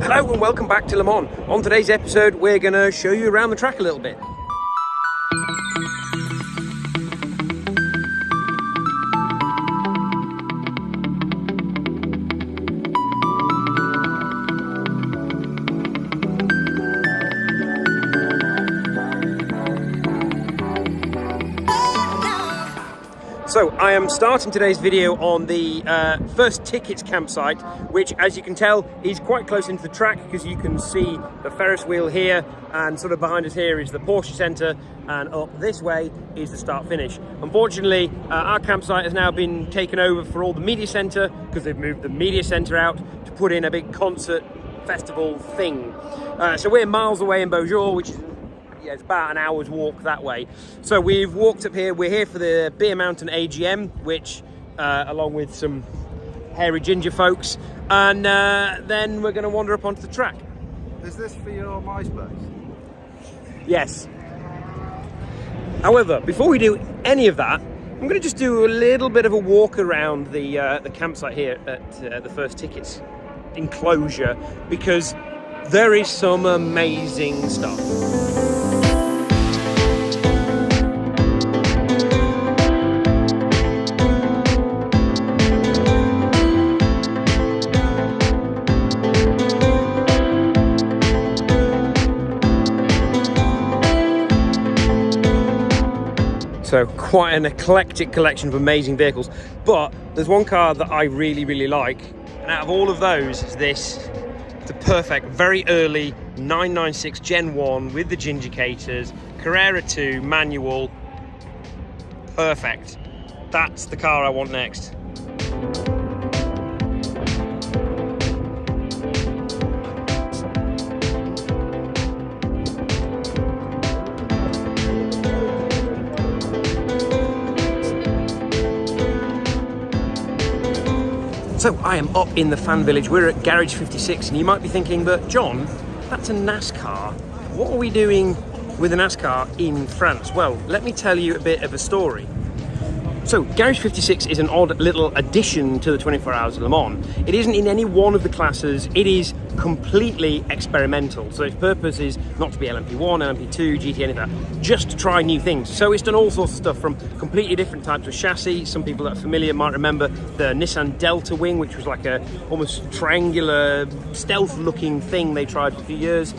Hello and welcome back to Le Mans. On today's episode, we're going to show you around the track a little bit. So I am starting today's video on the first tickets campsite, which, as you can tell, is quite close into the track because you can see the Ferris wheel here, and sort of behind us here is the Porsche Centre, and up this way is the start finish. Unfortunately, our campsite has now been taken over for all the media centre because they've moved the media centre out to put in a big concert festival thing. So we're miles away in Beaujolais, which is it's about an hour's walk that way. So we've walked up here. We're here for the Beer Mountain AGM, which along with some hairy ginger folks, and then we're going to wander up onto the track. Is this for your MySpace? Yes. However, before we do any of that, I'm going to just do a little bit of a walk around the campsite here at the first tickets enclosure, because there is some amazing stuff. So quite an eclectic collection of amazing vehicles, but there's one car that I really like, and out of all of those is this. It's a perfect, very early 996 Gen 1 with the Gingicators, Carrera 2 manual. Perfect. That's the car I want next. So I am up in the fan village. We're at Garage 56, and you might be thinking, but John, that's a NASCAR. What are we doing with a NASCAR in France? Well, let me tell you a bit of a story. So Garage 56 is an odd little addition to the 24 Hours of Le Mans. It isn't in any one of the classes. It is completely experimental. So its purpose is not to be LMP1, LMP2, GT, any of that, just to try new things. So it's done all sorts of stuff, from completely different types of chassis. Some people that are familiar might remember the Nissan Delta Wing, which was like a almost triangular stealth looking thing they tried for a few years.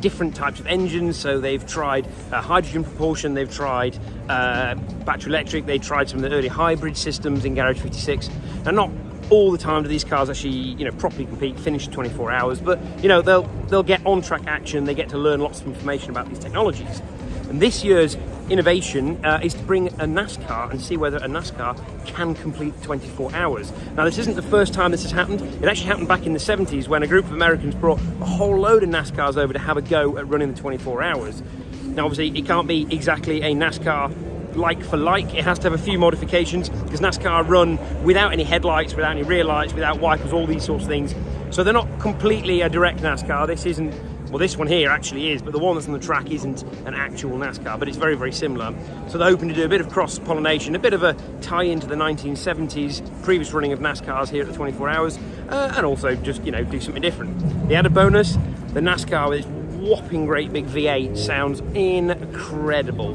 Different types of engines, so they've tried hydrogen propulsion, they've tried battery electric, they tried some of the early hybrid systems in Garage 56. Now, not all the time do these cars actually, properly compete, finish 24 hours, but they'll get on-track action, they get to learn lots of information about these technologies. And this year's innovation is to bring a NASCAR and see whether a NASCAR can complete 24 hours. Now, this isn't the first time this has happened. It actually happened back in the 70s when a group of Americans brought a whole load of NASCARs over to have a go at running the 24 hours. Now, obviously, it can't be exactly a NASCAR like for like. It has to have a few modifications because NASCAR run without any headlights, without any rear lights, without wipers, all these sorts of things. So they're not completely a direct NASCAR. This isn't. Well, this one here actually is, but the one that's on the track isn't an actual NASCAR, but it's very similar. So they're hoping to do a bit of cross-pollination, a bit of a tie into the 1970s previous running of NASCARs here at the 24 Hours, and also just, do something different. The added bonus, the NASCAR with its whopping great big V8 sounds incredible.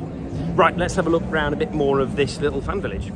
Right, let's have a look around a bit more of this little fan village.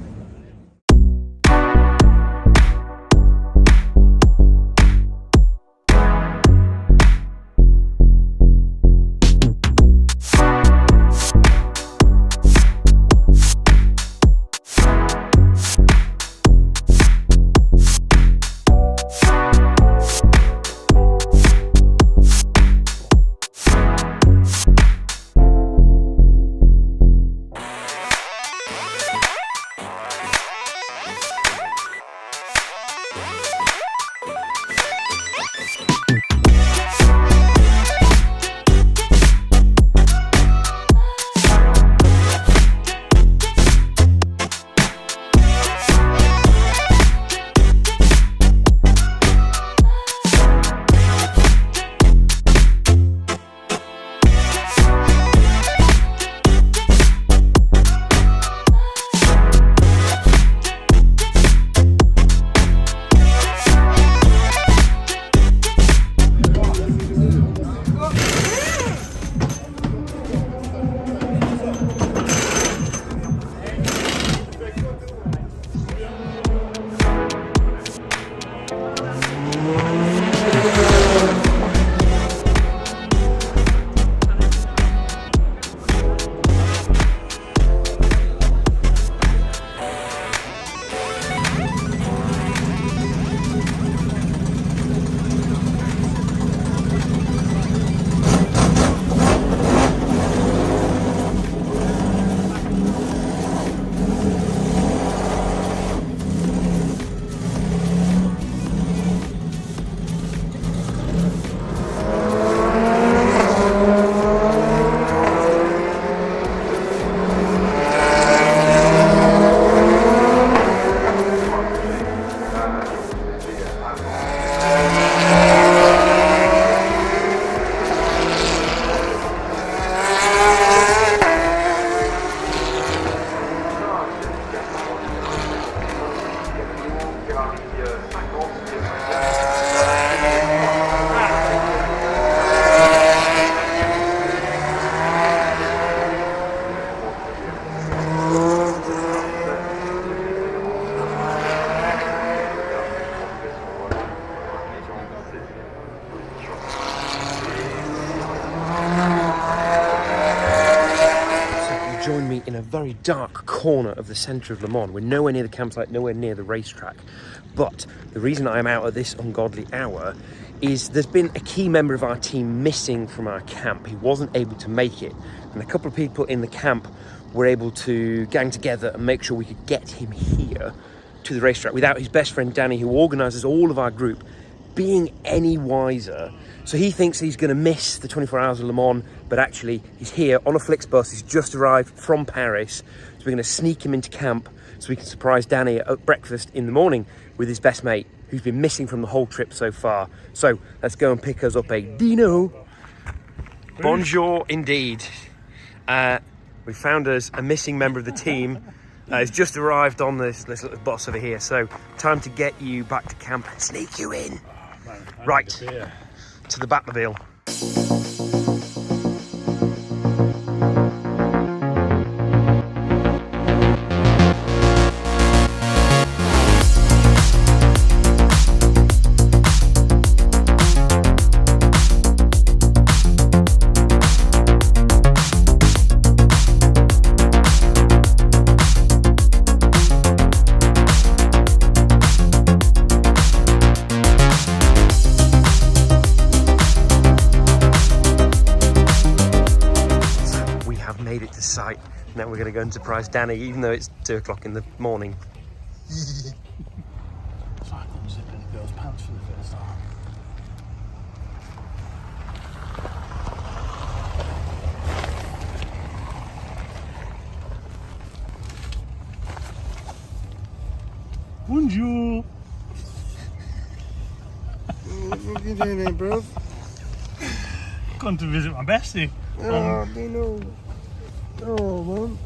very dark corner of the centre of Le Mans. We're nowhere near the campsite, nowhere near the racetrack. But the reason I'm out at this ungodly hour is there's been a key member of our team missing from our camp. He wasn't able to make it. And a couple of people in the camp were able to gang together and make sure we could get him here to the racetrack without his best friend Danny, who organises all of our group, being any wiser. So he thinks he's going to miss the 24 hours of Le Mans, but actually he's here on a Flixbus. He's just arrived from Paris. So we're going to sneak him into camp so we can surprise Danny at breakfast in the morning with his best mate, who's been missing from the whole trip so far. So let's go and pick us up a Dino. Bonjour indeed. We found us a missing member of the team. He's just arrived on this little bus over here. So time to get you back to camp and sneak you in. Right, to the Batmobile. Site. Now we're going to go and surprise Danny, even though it's 2 o'clock in the morning. It's like unzipping the girl's pants for the first time. Bonjour. What are you doing here, bro? Gone to visit my bestie. Oh, Dino. Oh, man.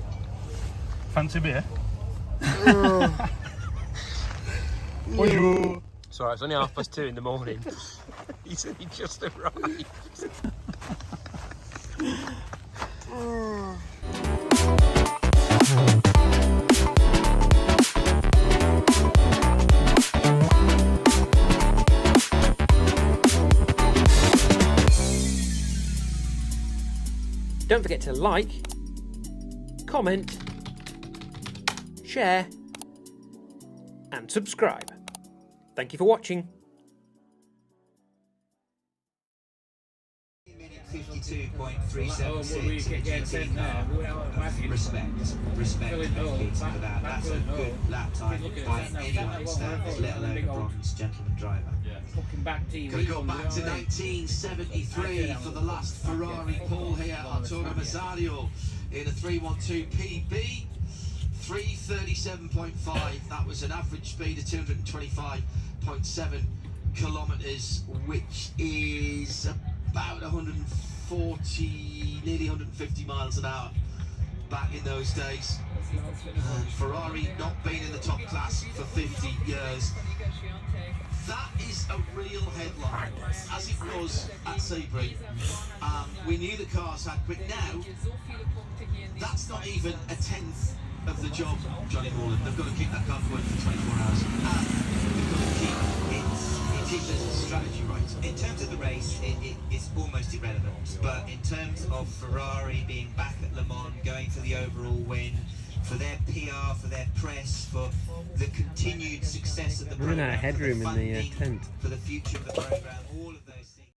Fancy beer? Oh. Bonjour. Sorry, it's only 2:30 in the morning. He said he just arrived. Don't forget to like, comment, share, and subscribe. Thank you for watching. 52.376 respect for that. That's a good lap time by anyone's standards, let alone a bronze gentleman driver. Gonna go back to 1973 for the last Ferrari pole here on Toro Rosario in a 312 PB. 337.5. That was an average speed of 225.7 kilometers, which is about 140, nearly 150 miles an hour back in those days. And Ferrari not been in the top class for 50 years. That is a real headline, as it was at Sebring. We knew the cars had, but now that's not even a tenth of the job, Johnny Morland. They've got to keep that car going for 24 hours, and they've got to keep its strategy right. In terms of the race, it's almost irrelevant. But in terms of Ferrari being back at Le Mans, going for the overall win, for their PR, for their press, for the continued success of the program, We're in our headroom for the in the funding, tent. for the future of the program, all of those.